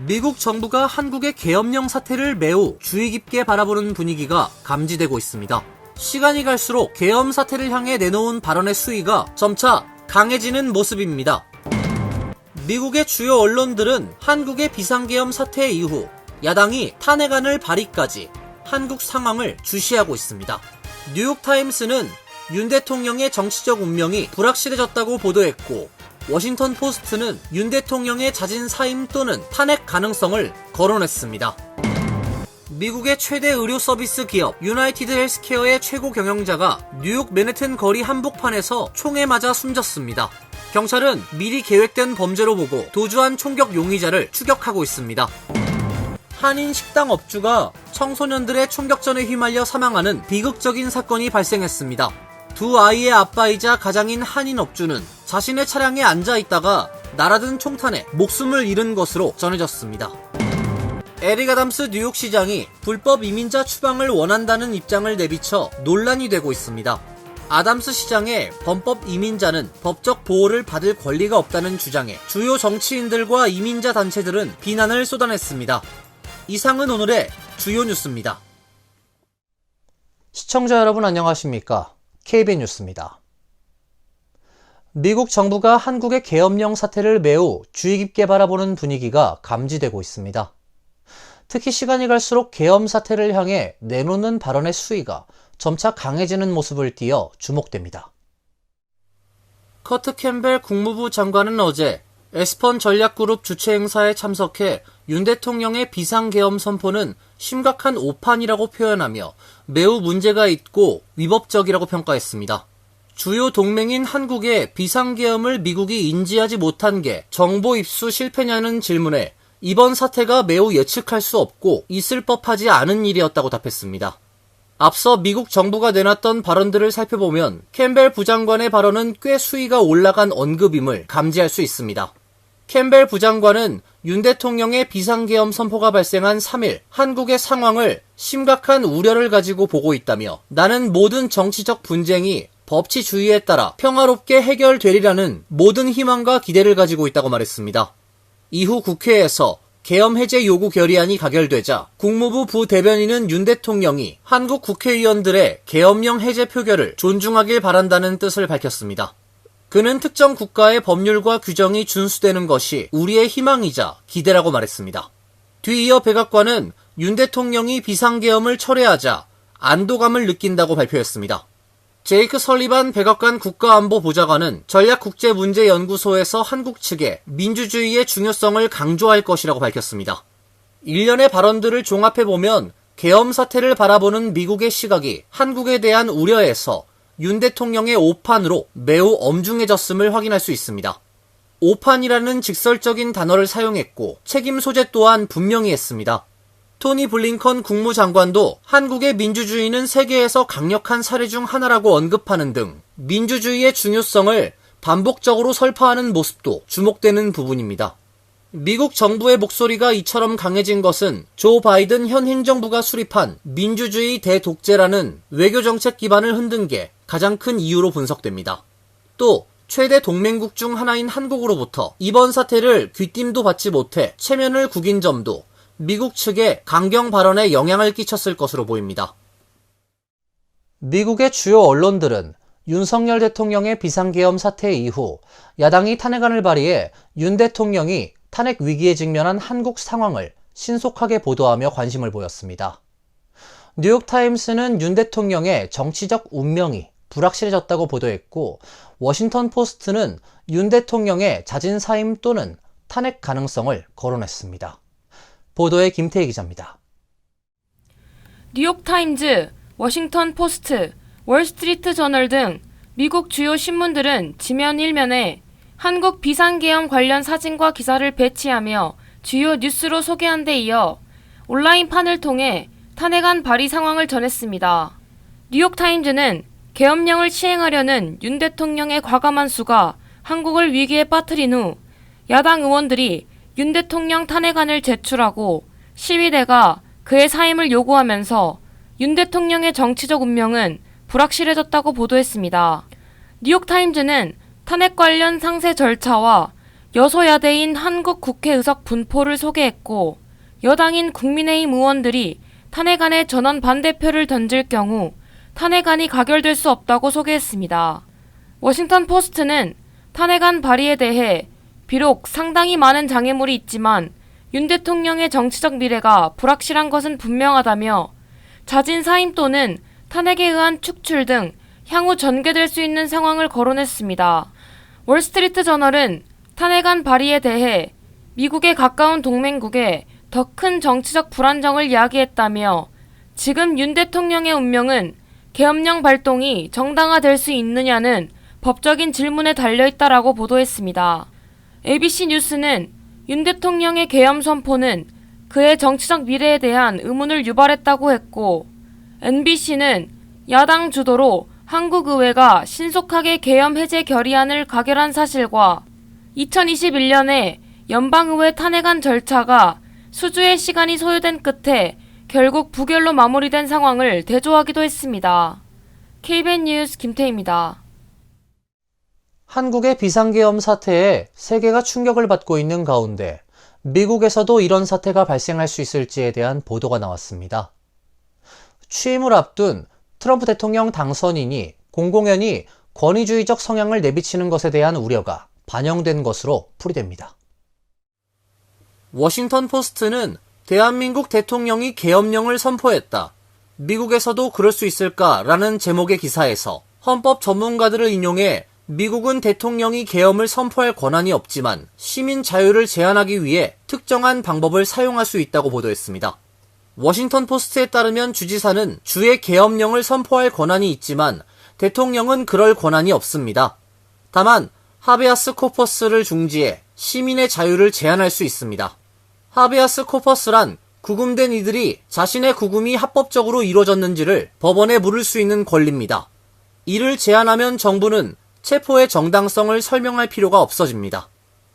미국 정부가 한국의 계엄령 사태를 매우 주의 깊게 바라보는 분위기가 감지되고 있습니다. 시간이 갈수록 계엄 사태를 향해 내놓은 발언의 수위가 점차 강해지는 모습입니다. 미국의 주요 언론들은 한국의 비상계엄 사태 이후 야당이 탄핵안을 발의까지 한국 상황을 주시하고 있습니다. 뉴욕타임스는 윤 대통령의 정치적 운명이 불확실해졌다고 보도했고, 워싱턴 포스트는 윤 대통령의 자진 사임 또는 탄핵 가능성을 거론했습니다. 미국의 최대 의료 서비스 기업 유나이티드 헬스케어의 최고 경영자가 뉴욕 맨해튼 거리 한복판에서 총에 맞아 숨졌습니다. 경찰은 미리 계획된 범죄로 보고 도주한 총격 용의자를 추격하고 있습니다. 한인 식당 업주가 청소년들의 총격전에 휘말려 사망하는 비극적인 사건이 발생했습니다. 두 아이의 아빠이자 가장인 한인 업주는 자신의 차량에 앉아있다가 날아든 총탄에 목숨을 잃은 것으로 전해졌습니다. 에릭 아담스 뉴욕시장이 불법 이민자 추방을 원한다는 입장을 내비쳐 논란이 되고 있습니다. 아담스 시장의 범법 이민자는 법적 보호를 받을 권리가 없다는 주장에 주요 정치인들과 이민자 단체들은 비난을 쏟아냈습니다. 이상은 오늘의 주요 뉴스입니다. 시청자 여러분 안녕하십니까? KBN 뉴스입니다. 미국 정부가 한국의 계엄령 사태를 매우 주의 깊게 바라보는 분위기가 감지되고 있습니다. 특히 시간이 갈수록 계엄 사태를 향해 내놓는 발언의 수위가 점차 강해지는 모습을 띠어 주목됩니다. 커트 캠벨 국무부 장관은 어제 에스펀 전략그룹 주최 행사에 참석해 윤 대통령의 비상계엄 선포는 심각한 오판이라고 표현하며 매우 문제가 있고 위법적이라고 평가했습니다. 주요 동맹인 한국의 비상계엄을 미국이 인지하지 못한 게 정보 입수 실패냐는 질문에 이번 사태가 매우 예측할 수 없고 있을 법하지 않은 일이었다고 답했습니다. 앞서 미국 정부가 내놨던 발언들을 살펴보면 캠벨 부장관의 발언은 꽤 수위가 올라간 언급임을 감지할 수 있습니다. 캠벨 부장관은 윤 대통령의 비상계엄 선포가 발생한 3일 한국의 상황을 심각한 우려를 가지고 보고 있다며, 나는 모든 정치적 분쟁이 법치주의에 따라 평화롭게 해결되리라는 모든 희망과 기대를 가지고 있다고 말했습니다. 이후 국회에서 계엄 해제 요구 결의안이 가결되자 국무부 부대변인은 윤 대통령이 한국 국회의원들의 계엄령 해제 표결을 존중하길 바란다는 뜻을 밝혔습니다. 그는 특정 국가의 법률과 규정이 준수되는 것이 우리의 희망이자 기대라고 말했습니다. 뒤이어 백악관은 윤 대통령이 비상계엄을 철회하자 안도감을 느낀다고 발표했습니다. 제이크 설리반 백악관 국가안보보좌관은 전략국제문제연구소에서 한국 측에 민주주의의 중요성을 강조할 것이라고 밝혔습니다. 일련의 발언들을 종합해보면 계엄 사태를 바라보는 미국의 시각이 한국에 대한 우려에서 윤 대통령의 오판으로 매우 엄중해졌음을 확인할 수 있습니다. 오판이라는 직설적인 단어를 사용했고 책임 소재 또한 분명히 했습니다. 토니 블링컨 국무장관도 한국의 민주주의는 세계에서 강력한 사례 중 하나라고 언급하는 등 민주주의의 중요성을 반복적으로 설파하는 모습도 주목되는 부분입니다. 미국 정부의 목소리가 이처럼 강해진 것은 조 바이든 현 행정부가 수립한 민주주의 대독재라는 외교정책 기반을 흔든 게 가장 큰 이유로 분석됩니다. 또 최대 동맹국 중 하나인 한국으로부터 이번 사태를 귀띔도 받지 못해 체면을 구긴 점도 미국 측의 강경 발언에 영향을 끼쳤을 것으로 보입니다. 미국의 주요 언론들은 윤석열 대통령의 비상계엄 사태 이후 야당이 탄핵안을 발의해 윤 대통령이 탄핵 위기에 직면한 한국 상황을 신속하게 보도하며 관심을 보였습니다. 뉴욕타임스는 윤 대통령의 정치적 운명이 불확실해졌다고 보도했고, 워싱턴 포스트는 윤 대통령의 자진 사임 또는 탄핵 가능성을 거론했습니다. 보도에 김태희 기자입니다. 뉴욕타임즈, 워싱턴 포스트, 월스트리트 저널 등 미국 주요 신문들은 지면 1면에 한국 비상계엄 관련 사진과 기사를 배치하며 주요 뉴스로 소개한 데 이어 온라인판을 통해 탄핵안 발의 상황을 전했습니다. 뉴욕타임즈는 계엄령을 시행하려는 윤 대통령의 과감한 수가 한국을 위기에 빠뜨린 후 야당 의원들이 윤 대통령 탄핵안을 제출하고 시위대가 그의 사임을 요구하면서 윤 대통령의 정치적 운명은 불확실해졌다고 보도했습니다. 뉴욕타임즈는 탄핵 관련 상세 절차와 여소야대인 한국 국회의석 분포를 소개했고 여당인 국민의힘 의원들이 탄핵안에 전원 반대표를 던질 경우 탄핵안이 가결될 수 없다고 소개했습니다. 워싱턴 포스트는 탄핵안 발의에 대해 비록 상당히 많은 장애물이 있지만 윤 대통령의 정치적 미래가 불확실한 것은 분명하다며 자진 사임 또는 탄핵에 의한 축출 등 향후 전개될 수 있는 상황을 거론했습니다. 월스트리트 저널은 탄핵안 발의에 대해 미국의 가까운 동맹국에 더 큰 정치적 불안정을 야기했다며 지금 윤 대통령의 운명은 계엄령 발동이 정당화될 수 있느냐는 법적인 질문에 달려있다라고 보도했습니다. ABC 뉴스는 윤 대통령의 계엄 선포는 그의 정치적 미래에 대한 의문을 유발했다고 했고 NBC는 야당 주도로 한국의회가 신속하게 계엄 해제 결의안을 가결한 사실과 2021년에 연방의회 탄핵안 절차가 수주의 시간이 소요된 끝에 결국 부결로 마무리된 상황을 대조하기도 했습니다. KBS 뉴스 김태희입니다. 한국의 비상계엄 사태에 세계가 충격을 받고 있는 가운데 미국에서도 이런 사태가 발생할 수 있을지에 대한 보도가 나왔습니다. 취임을 앞둔 트럼프 대통령 당선인이 공공연히 권위주의적 성향을 내비치는 것에 대한 우려가 반영된 것으로 풀이됩니다. 워싱턴 포스트는 대한민국 대통령이 계엄령을 선포했다. 미국에서도 그럴 수 있을까라는 제목의 기사에서 헌법 전문가들을 인용해 미국은 대통령이 계엄을 선포할 권한이 없지만 시민 자유를 제한하기 위해 특정한 방법을 사용할 수 있다고 보도했습니다. 워싱턴 포스트에 따르면 주지사는 주의 계엄령을 선포할 권한이 있지만 대통령은 그럴 권한이 없습니다. 다만 하베아스 코퍼스를 중지해 시민의 자유를 제한할 수 있습니다. 하베아스 코퍼스란 구금된 이들이 자신의 구금이 합법적으로 이루어졌는지를 법원에 물을 수 있는 권리입니다. 이를 제한하면 정부는 체포의 정당성을 설명할 필요가 없어집니다.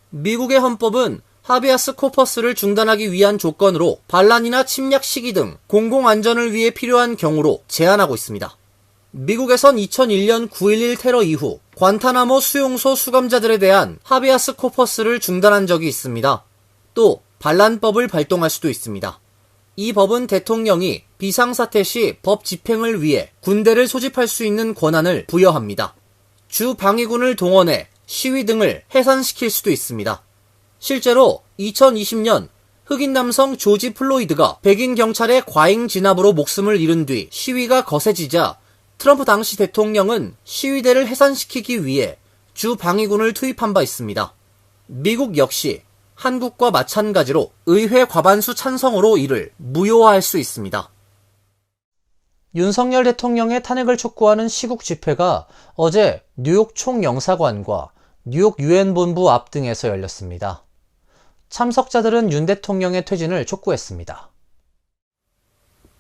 미국의 헌법은 하베아스 코퍼스를 중단하기 위한 조건으로 반란이나 침략 시기 등 공공안전을 위해 필요한 경우로 제한하고 있습니다. 미국에선 2001년 9.11 테러 이후 관타나모 수용소 수감자들에 대한 하베아스 코퍼스를 중단한 적이 있습니다. 또 반란법을 발동할 수도 있습니다. 이 법은 대통령이 비상사태 시 법 집행을 위해 군대를 소집할 수 있는 권한을 부여합니다. 주 방위군을 동원해 시위 등을 해산시킬 수도 있습니다. 실제로 2020년 흑인 남성 조지 플로이드가 백인 경찰의 과잉 진압으로 목숨을 잃은 뒤 시위가 거세지자 트럼프 당시 대통령은 시위대를 해산시키기 위해 주 방위군을 투입한 바 있습니다. 미국 역시 한국과 마찬가지로 의회 과반수 찬성으로 이를 무효화할 수 있습니다. 윤석열 대통령의 탄핵을 촉구하는 시국 집회가 어제 뉴욕 총영사관과 뉴욕 유엔 본부 앞 등에서 열렸습니다. 참석자들은 윤 대통령의 퇴진을 촉구했습니다.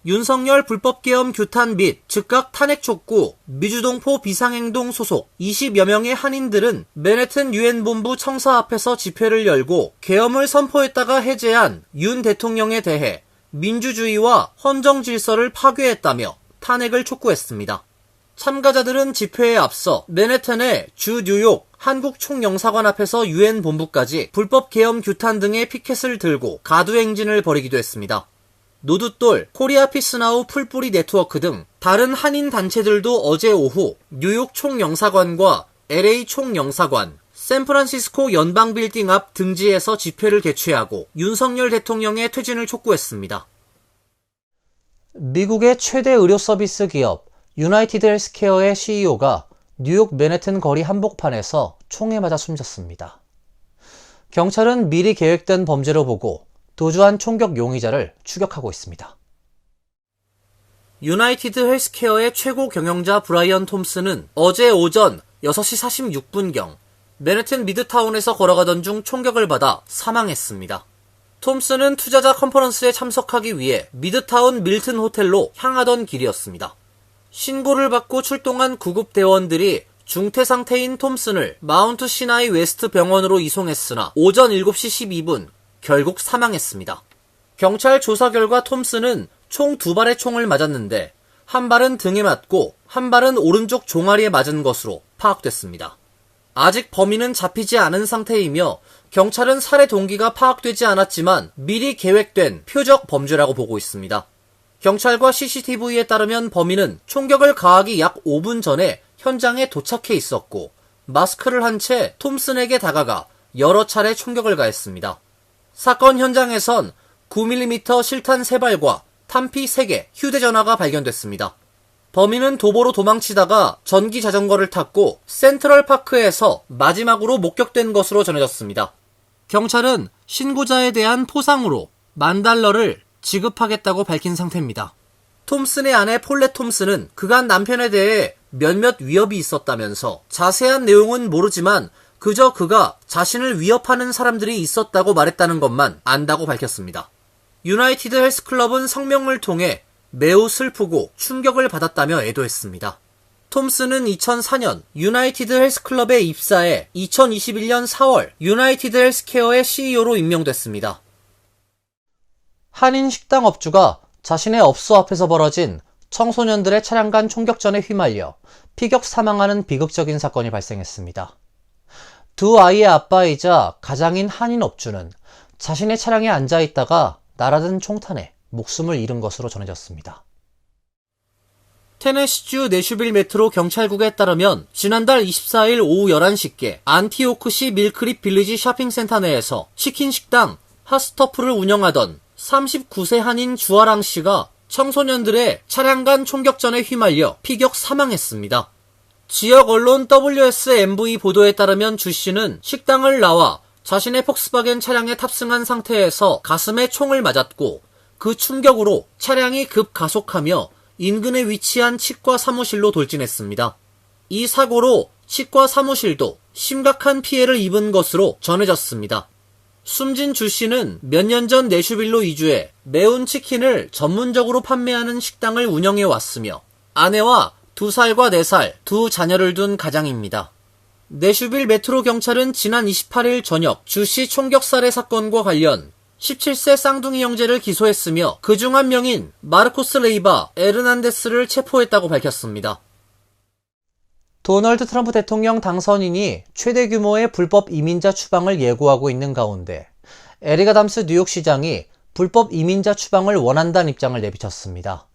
윤석열 불법계엄 규탄 및 즉각 탄핵 촉구 미주동포 비상행동 소속 20여 명의 한인들은 맨해튼 유엔 본부 청사 앞에서 집회를 열고 계엄을 선포했다가 해제한 윤 대통령에 대해 민주주의와 헌정 질서를 파괴했다며 탄핵을 촉구했습니다. 참가자들은 집회에 앞서 맨해튼의 주 뉴욕 한국 총영사관 앞에서 유엔 본부까지 불법 계엄 규탄 등의 피켓을 들고 가두 행진을 벌이기도 했습니다. 노두돌, 코리아 피스나우 풀뿌리 네트워크 등 다른 한인 단체들도 어제 오후 뉴욕 총영사관과 LA 총영사관, 샌프란시스코 연방빌딩 앞 등지에서 집회를 개최하고 윤석열 대통령의 퇴진을 촉구했습니다. 미국의 최대 의료 서비스 기업 유나이티드 헬스케어의 CEO가 뉴욕 맨해튼 거리 한복판에서 총에 맞아 숨졌습니다. 경찰은 미리 계획된 범죄로 보고 도주한 총격 용의자를 추격하고 있습니다. 유나이티드 헬스케어의 최고 경영자 브라이언 톰슨은 어제 오전 6시 46분경 맨해튼 미드타운에서 걸어가던 중 총격을 받아 사망했습니다. 톰슨은 투자자 컨퍼런스에 참석하기 위해 미드타운 밀튼 호텔로 향하던 길이었습니다. 신고를 받고 출동한 구급대원들이 중태 상태인 톰슨을 마운트 시나이 웨스트 병원으로 이송했으나 오전 7시 12분 결국 사망했습니다. 경찰 조사 결과 톰슨은 총 2발의 총을 맞았는데 한 발은 등에 맞고 한 발은 오른쪽 종아리에 맞은 것으로 파악됐습니다. 아직 범인은 잡히지 않은 상태이며 경찰은 살해 동기가 파악되지 않았지만 미리 계획된 표적 범죄라고 보고 있습니다. 경찰과 CCTV에 따르면 범인은 총격을 가하기 약 5분 전에 현장에 도착해 있었고 마스크를 한 채 톰슨에게 다가가 여러 차례 총격을 가했습니다. 사건 현장에선 9mm 실탄 3발과 탄피 3개, 휴대전화가 발견됐습니다. 범인은 도보로 도망치다가 전기 자전거를 탔고 센트럴파크에서 마지막으로 목격된 것으로 전해졌습니다. 경찰은 신고자에 대한 포상으로 $10,000를 지급하겠다고 밝힌 상태입니다. 톰슨의 아내 폴렛 톰슨은 그간 남편에 대해 몇몇 위협이 있었다면서 자세한 내용은 모르지만 그저 그가 자신을 위협하는 사람들이 있었다고 말했다는 것만 안다고 밝혔습니다. 유나이티드 헬스클럽은 성명을 통해 매우 슬프고 충격을 받았다며 애도했습니다. 톰슨은 2004년 유나이티드 헬스클럽에 입사해 2021년 4월 유나이티드 헬스케어의 CEO로 임명됐습니다. 한인 식당 업주가 자신의 업소 앞에서 벌어진 청소년들의 차량 간 총격전에 휘말려 피격 사망하는 비극적인 사건이 발생했습니다. 두 아이의 아빠이자 가장인 한인 업주는 자신의 차량에 앉아 있다가 날아든 총탄에 목숨을 잃은 것으로 전해졌습니다. 테네시주 내슈빌 메트로 경찰국에 따르면 지난달 24일 오후 11시께 안티오크시 밀크립 빌리지 쇼핑센터 내에서 치킨 식당 핫스터프를 운영하던 39세 한인 주아랑 씨가 청소년들의 차량 간 총격전에 휘말려 피격 사망했습니다. 지역 언론 WSMV 보도에 따르면 주 씨는 식당을 나와 자신의 폭스바겐 차량에 탑승한 상태에서 가슴에 총을 맞았고 그 충격으로 차량이 급가속하며 인근에 위치한 치과 사무실로 돌진했습니다. 이 사고로 치과 사무실도 심각한 피해를 입은 것으로 전해졌습니다. 숨진 주 씨는 몇 년 전 내슈빌로 이주해 매운 치킨을 전문적으로 판매하는 식당을 운영해 왔으며 아내와 2살과 4살 두 자녀를 둔 가장입니다. 내슈빌 메트로 경찰은 지난 28일 저녁 주 씨 총격 살해 사건과 관련 17세 쌍둥이 형제를 기소했으며 그중 한 명인 마르코스 레이바 에르난데스를 체포했다고 밝혔습니다. 도널드 트럼프 대통령 당선인이 최대 규모의 불법 이민자 추방을 예고하고 있는 가운데 에릭 아담스 뉴욕시장이 불법 이민자 추방을 원한다는 입장을 내비쳤습니다.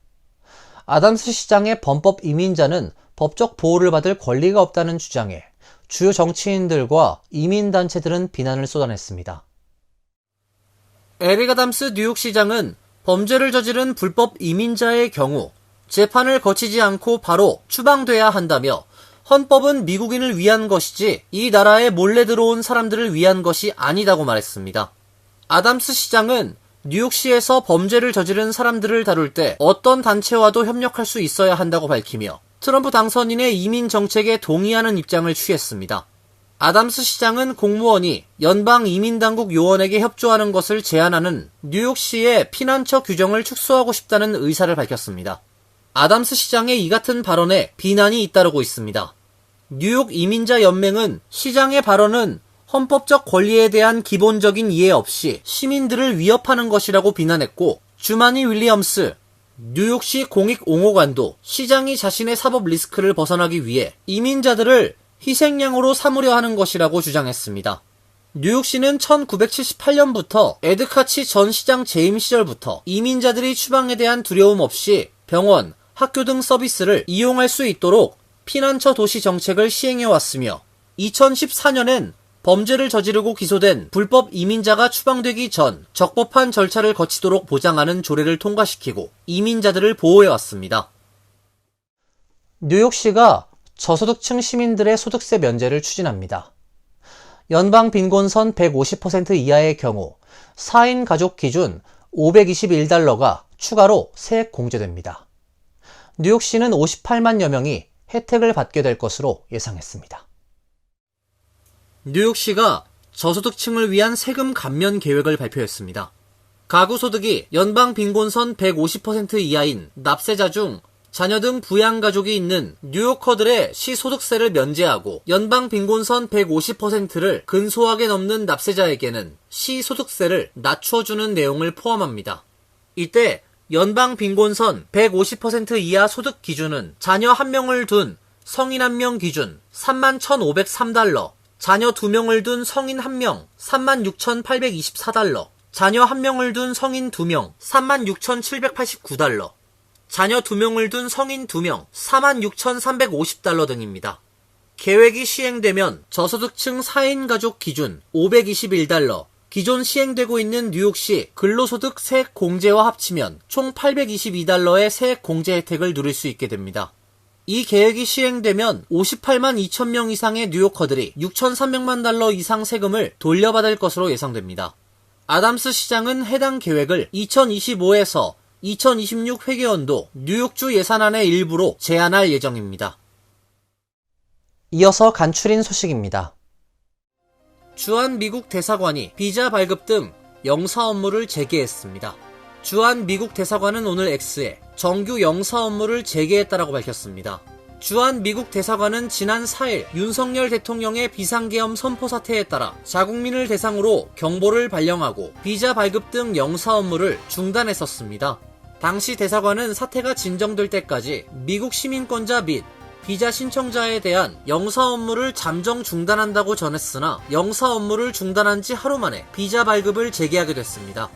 아담스 시장의 범법 이민자는 법적 보호를 받을 권리가 없다는 주장에 주요 정치인들과 이민단체들은 비난을 쏟아냈습니다. 에릭 아담스 뉴욕시장은 범죄를 저지른 불법 이민자의 경우 재판을 거치지 않고 바로 추방돼야 한다며 헌법은 미국인을 위한 것이지 이 나라에 몰래 들어온 사람들을 위한 것이 아니다고 말했습니다. 아담스 시장은 뉴욕시에서 범죄를 저지른 사람들을 다룰 때 어떤 단체와도 협력할 수 있어야 한다고 밝히며 트럼프 당선인의 이민 정책에 동의하는 입장을 취했습니다. 아담스 시장은 공무원이 연방 이민당국 요원에게 협조하는 것을 제한하는 뉴욕시의 피난처 규정을 축소하고 싶다는 의사를 밝혔습니다. 아담스 시장의 이 같은 발언에 비난이 잇따르고 있습니다. 뉴욕 이민자 연맹은 시장의 발언은 헌법적 권리에 대한 기본적인 이해 없이 시민들을 위협하는 것이라고 비난했고 주마니 윌리엄스 뉴욕시 공익옹호관도 시장이 자신의 사법 리스크를 벗어나기 위해 이민자들을 희생양으로 삼으려 하는 것이라고 주장했습니다. 뉴욕시는 1978년부터 에드카치 전 시장 재임 시절부터 이민자들이 추방에 대한 두려움 없이 병원, 학교 등 서비스를 이용할 수 있도록 피난처 도시 정책을 시행해왔으며 2014년엔 범죄를 저지르고 기소된 불법 이민자가 추방되기 전 적법한 절차를 거치도록 보장하는 조례를 통과시키고 이민자들을 보호해왔습니다. 뉴욕시가 저소득층 시민들의 소득세 면제를 추진합니다. 연방 빈곤선 150% 이하의 경우 4인 가족 기준 $521가 추가로 세액 공제됩니다. 뉴욕시는 58만여 명이 혜택을 받게 될 것으로 예상했습니다. 뉴욕시가 저소득층을 위한 세금 감면 계획을 발표했습니다. 가구 소득이 연방 빈곤선 150% 이하인 납세자 중 자녀 등 부양가족이 있는 뉴요커들의 시소득세를 면제하고 연방 빈곤선 150%를 근소하게 넘는 납세자에게는 시소득세를 낮춰주는 내용을 포함합니다. 이때 연방 빈곤선 150% 이하 소득 기준은 자녀 1명을 둔 성인 1명 기준 31,503달러, 자녀 2명을 둔 성인 1명 36,824달러, 자녀 1명을 둔 성인 2명 36,789달러, 자녀 2명을 둔 성인 2명 46,350달러 등입니다. 계획이 시행되면 저소득층 4인 가족 기준 521달러, 기존 시행되고 있는 뉴욕시 근로소득 세액 공제와 합치면 총 822달러의 세액 공제 혜택을 누릴 수 있게 됩니다. 이 계획이 시행되면 58만 2천 명 이상의 뉴요커들이 6,300만 달러 이상 세금을 돌려받을 것으로 예상됩니다. 아담스 시장은 해당 계획을 2025에서 2026 회계연도 뉴욕주 예산안의 일부로 제안할 예정입니다. 이어서 간추린 소식입니다. 주한 미국 대사관이 비자 발급 등 영사 업무를 재개했습니다. 주한 미국 대사관은 오늘 X에 정규 영사 업무를 재개했다라고 밝혔습니다. 주한 미국 대사관은 지난 4일 윤석열 대통령의 비상계엄 선포 사태에 따라 자국민을 대상으로 경보를 발령하고 비자 발급 등 영사 업무를 중단했었습니다. 당시 대사관은 사태가 진정될 때까지 미국 시민권자 및 비자 신청자에 대한 영사 업무를 잠정 중단한다고 전했으나 영사 업무를 중단한 지 하루 만에 비자 발급을 재개하게 됐습니다.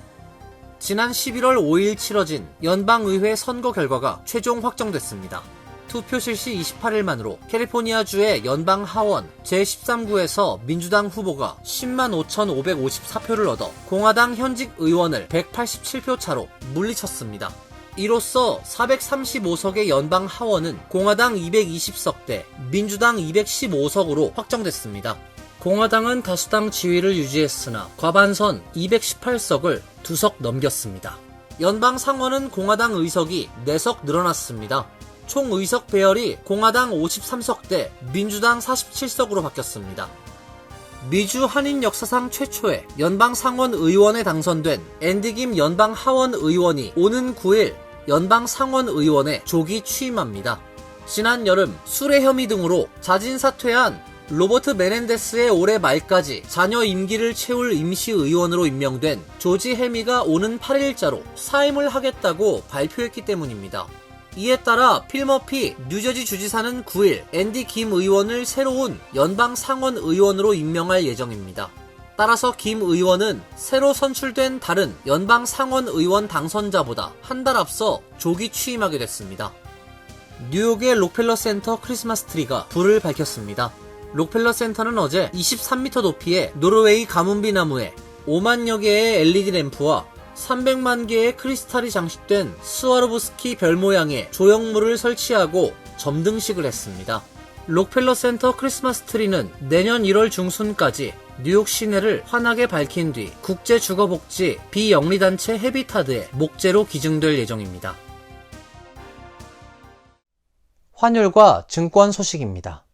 지난 11월 5일 치러진 연방의회 선거 결과가 최종 확정됐습니다. 투표 실시 28일만으로 캘리포니아주의 연방 하원 제13구에서 민주당 후보가 10만 5,554표를 얻어 공화당 현직 의원을 187표 차로 물리쳤습니다. 이로써 435석의 연방 하원은 공화당 220석 대 민주당 215석으로 확정됐습니다. 공화당은 다수당 지위를 유지했으나 과반선 218석을 2석 넘겼습니다. 연방 상원은 공화당 의석이 4석 늘어났습니다. 총 의석 배열이 공화당 53석 대 민주당 47석으로 바뀌었습니다. 미주 한인 역사상 최초의 연방 상원 의원에 당선된 앤디 김 연방 하원 의원이 오는 9일 연방 상원 의원에 조기 취임합니다. 지난 여름 술해 혐의 등으로 자진 사퇴한 로버트 메넨데스의 올해 말까지 자녀 임기를 채울 임시 의원으로 임명된 조지 해미가 오는 8일자로 사임을 하겠다고 발표했기 때문입니다. 이에 따라 필 머피 뉴저지 주지사는 9일 앤디 김 의원을 새로운 연방 상원 의원으로 임명할 예정입니다. 따라서 김 의원은 새로 선출된 다른 연방 상원 의원 당선자보다 한 달 앞서 조기 취임하게 됐습니다. 뉴욕의 록펠러 센터 크리스마스 트리가 불을 밝혔습니다. 록펠러 센터는 어제 23m 높이의 노르웨이 가문비 나무에 5만여 개의 LED 램프와 300만 개의 크리스탈이 장식된 스와로브스키 별 모양의 조형물을 설치하고 점등식을 했습니다. 록펠러 센터 크리스마스 트리는 내년 1월 중순까지 뉴욕 시내를 환하게 밝힌 뒤 국제주거복지 비영리단체 헤비타드의 목재로 기증될 예정입니다. 환율과 증권 소식입니다.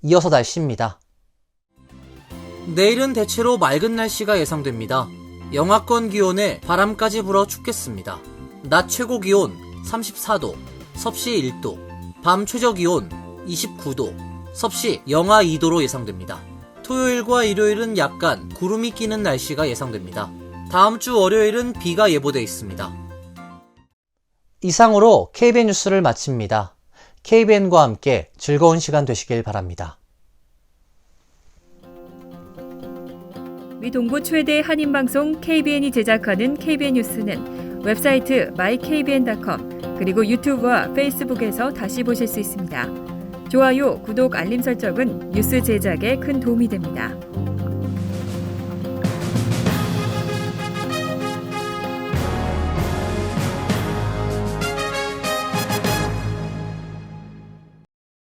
이어서 날씨입니다. 내일은 대체로 맑은 날씨가 예상됩니다. 영하권 기온에 바람까지 불어 춥겠습니다. 낮 최고 기온 34도, 섭씨 1도, 밤 최저 기온 29도, 섭씨 영하 2도로 예상됩니다. 토요일과 일요일은 약간 구름이 끼는 날씨가 예상됩니다. 다음 주 월요일은 비가 예보돼 있습니다. 이상으로 KBN 뉴스를 마칩니다. KBN과 함께 즐거운 시간 되시길 바랍니다. 미 동부 최대 한인방송 KBN이 제작하는 KBN 뉴스는 웹사이트 mykbn.com 그리고 유튜브와 페이스북에서 다시 보실 수 있습니다. 좋아요, 구독, 알림 설정은 뉴스 제작에 큰 도움이 됩니다.